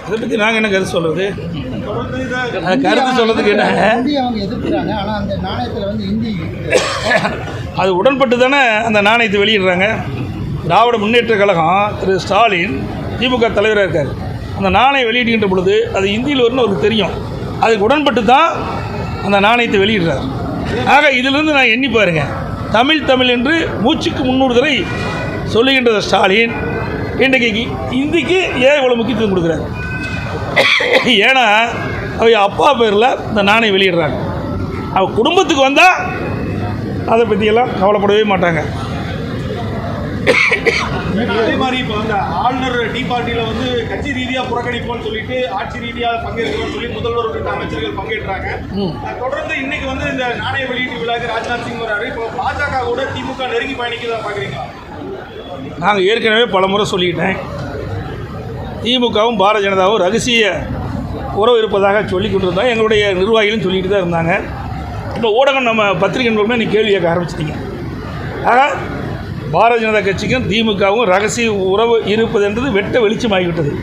அதை பற்றி நாங்கள் என்ன கருத்து சொல்கிறது? கருத்து சொல்கிறதுக்கு என்ன, அவங்க எதிர்க்கிறாங்க. ஆனால் அந்த நாணயத்தில் வந்து இந்தி அது உடன்பட்டு தானே அந்த நாணயத்தை வெளியிடுறாங்க. திராவிட முன்னேற்ற கழகம் திரு ஸ்டாலின் திமுக தலைவராக இருக்கார். அந்த நாணயம் வெளியிடுகின்ற பொழுது அது இந்தியில் வரும்னு அவருக்கு தெரியும். அதுக்கு உடன்பட்டு தான் அந்த நாணயத்தை வெளியிடுறார். ஆக இதிலிருந்து நான் எண்ணி பாருங்க, தமிழ் தமிழ் என்று மூச்சுக்கு 300 தடவை சொல்லுகின்ற ஸ்டாலின் இன்றைக்கு இந்திக்கு ஏன் இவ்வளோ முக்கியத்துவம் கொடுக்குறாரு? ஏன்னா அவங்க அப்பா பேரில் இந்த நாணயம் வெளியிடுறாங்க. அவங்க குடும்பத்துக்கு வந்தால் அதை பற்றியெல்லாம் கவலைப்படவே மாட்டாங்க. அதே மாதிரி இப்போ வந்து ஆளுநர் டீ பார்ட்டியில் வந்து கட்சி ரீதியாக புறக்கணிப்போம்னு சொல்லிட்டு ஆட்சி ரீதியாக பங்கேற்கிறோம்னு சொல்லி முதல்வர் உள்ளிட்ட அமைச்சர்கள் பங்கேற்றாங்க. தொடர்ந்து இன்னைக்கு வந்து இந்த நாணய வெளியீட்டு விழாக்கு ராஜ்நாத் சிங் வராரு. இப்போ பாஜக கூட திமுக நெருங்கி பயணிக்கிறதா பார்க்குறீங்களா? நாங்கள் ஏற்கனவே பல முறை சொல்லிக்கிட்டேன், திமுகவும் பாரதிய ஜனதாவும் ரகசிய உறவு இருப்பதாக சொல்லி கொண்டிருந்தோம். எங்களுடைய நிர்வாகிகளும் சொல்லிட்டு தான் இருந்தாங்க. இப்போ ஊடகம் நம்ம பத்திரிகை நண்பர்களுமே நீ கேள்வி கேட்க ஆரம்பிச்சிட்டிங்க. ஆக பாரதிய ஜனதா கட்சிக்கும் திமுகவும் ரகசிய உறவு இருப்பது என்பது வெட்ட வெளிச்சமாகிவிட்டது.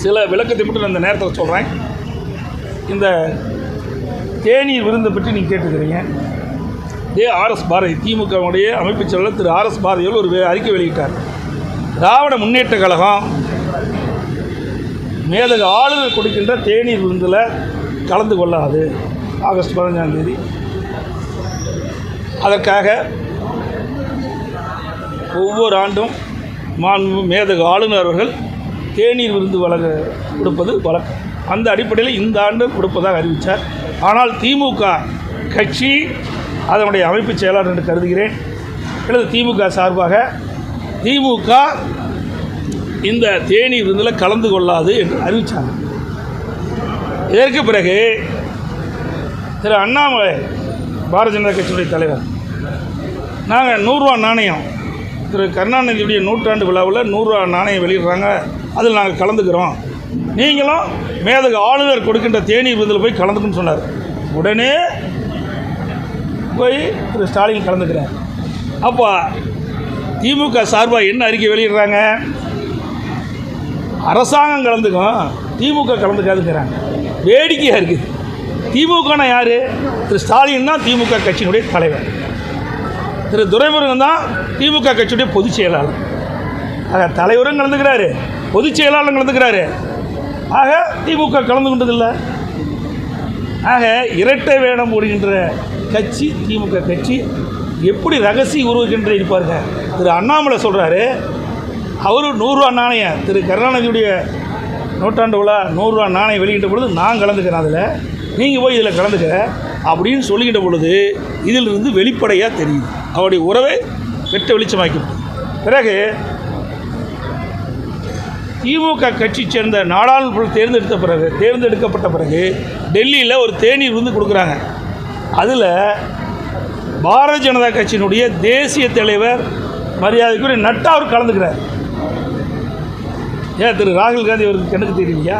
சில விளக்கத்தை மட்டும் நான் இந்த நேரத்தில் சொல்கிறேன். இந்த தேநீர் விருந்தை பற்றி நீங்கள் கேட்டுக்கிறீங்க. ஆர்எஸ் பாரதி திமுகவுடைய அமைப்புச் செயலாளர் திரு ஆர்எஸ் பாரதியோடு ஒரு அறிக்கை வெளியிட்டார். திராவிட முன்னேற்ற கழகம் மேதக ஆளுநர் கொடுக்கின்ற தேநீர் விருந்தில் கலந்து கொள்ளாது. ஆகஸ்ட் 15ஆம் தேதி அதற்காக ஒவ்வொரு ஆண்டும் மேதக ஆளுநர் அவர்கள் தேநீர் விருந்து கொடுப்பது வழக்கம். அந்த அடிப்படையில் இந்த ஆண்டு கொடுப்பதாக அறிவித்தார். ஆனால் திமுக கட்சி அதனுடைய அமைப்புச் செயலாளர் என்று கருதுகிறேன், அல்லது திமுக சார்பாக திமுக இந்த தேநீர் விருந்தில் கலந்து கொள்ளாது என்று அறிவித்தாங்க. இதற்கு பிறகு திரு அண்ணாமலை பாரதிய ஜனதா கட்சியுடைய தலைவர், நாங்கள் 100 ரூபா நாணயம் திரு கருணாநிதியுடைய 100ஆண்டு விழாவில் 100 ரூபா நாணயம் வெளியிடுறாங்க, அதில் நாங்கள் கலந்துக்கிறோம், நீங்களும் மேதக ஆளுநர் கொடுக்கின்ற தேநீர் விருந்தில் போய் கலந்துக்குன்னு சொன்னார். உடனே போய் திரு ஸ்டாலின் கலந்துக்கிறார். அப்போ திமுக சார்பாக என்ன அறிக்கை வெளியிடுறாங்க? அரசாங்கம் கலந்துக்கும், திமுக கலந்துக்காதுங்கிறாங்க. வேடிக்கையாக இருக்குது. திமுகனா யார்? திரு ஸ்டாலின் தான் திமுக கட்சியினுடைய தலைவர். திரு துரைமுருகன் தான் திமுக கட்சியுடைய பொதுச் செயலாளர். ஆக தலைவரும் கலந்துக்கிறாரு, பொதுச் செயலாளரும் கலந்துக்கிறாரு. ஆக திமுக கலந்து கொண்டதில்லை. ஆக இரட்டை வேடம் போடுகின்ற கட்சி திமுக கட்சி. எப்படி ரகசிய உருவகின்ற இருப்பாருங்க. திரு அண்ணாமலை சொல்கிறாரு, அவர் 100 ரூபா நாணயம் திரு கருணாநிதியுடைய 100ஆண்டு விழா 100 ரூபா நாணயம் வெளியிட்ட பொழுது நான் கலந்துக்கிறேன், அதில் நீங்கள் போய் இதில் கலந்துக்க அப்படின்னு சொல்லிக்கிட்ட பொழுது இதிலிருந்து வெளிப்படையாக தெரியுது. அவருடைய உறவை வெட்ட வெளிச்சமாக்கும். பிறகு திமுக கட்சி சேர்ந்த நாடாளுமன்ற தேர்ந்தெடுக்கப்பட்ட பிறகு டெல்லியில் ஒரு தேநீர் விருந்து கொடுக்குறாங்க. அதில் பாரதிய ஜனதா கட்சியினுடைய தேசிய தலைவர் மரியாதைக்குரிய நட்டா அவர் கலந்துக்கிறார். ஏன் திரு ராகுல் காந்தி அவருக்கு எனக்கு தெரியலையா?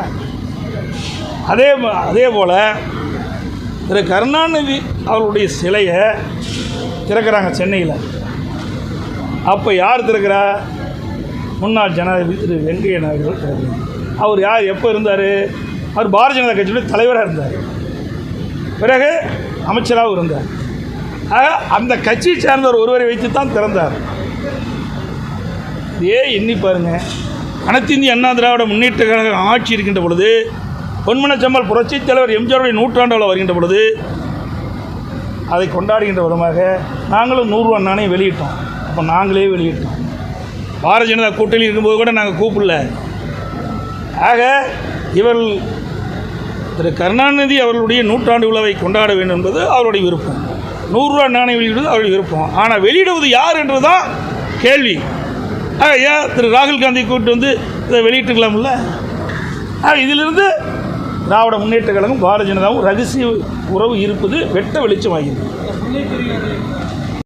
அதே போல் திரு கருணாநிதி அவருடைய சிலையை திறக்கிறாங்க சென்னையில். அப்போ யார் திறக்கிறா? முன்னாள் ஜனாதிபதி திரு வெங்கையா நாயுடு திறக்கிறார். அவர் யார்? எப்போ இருந்தார்? அவர் பாரதிய ஜனதா கட்சியுடைய தலைவராக இருந்தார், பிறகு அமைச்சராகவும் இருந்தார். ஆக அந்த கட்சியை சேர்ந்தவர் ஒருவரை வைத்து தான் திறந்தார். எண்ணி பாருங்கள், அனைத்து இந்திய அண்ணா திராவிட முன்னேற்ற கழகம் ஆட்சி இருக்கின்ற பொழுது, பொன்மனச்செம்மல் புரட்சித் தலைவர் எம்ஜிஆருடைய 100ஆண்டு விழா வருகின்ற பொழுது அதை கொண்டாடுகின்ற விதமாக நாங்களும் 100 ரூபா நாணயம் வெளியிட்டோம். அப்போ நாங்களே வெளியிட்டோம். பாரதிய ஜனதா கூட்டணி இருக்கும்போது கூட நாங்கள் கூப்பிடல. ஆக இவர்கள் திரு கருணாநிதி அவர்களுடைய 100ஆண்டு விழாவை கொண்டாட வேண்டும் என்பது அவருடைய விருப்பம். 100 ரூபா நாணயம் வெளியிடுவது அவருடைய விருப்பம். ஆனால் வெளியிடுவது யார் என்று தான் கேள்வி. ஏன் திரு ராகுல் காந்தி கூப்பிட்டு வந்து இதை வெளியிட்டுக்கலாம்ல? இதிலிருந்து திராவிட முன்னேற்ற கழகம் பாரதிய ஜனதாவும் ரகசிய உறவு இருப்பது வெட்ட வெளிச்சமாகிறது.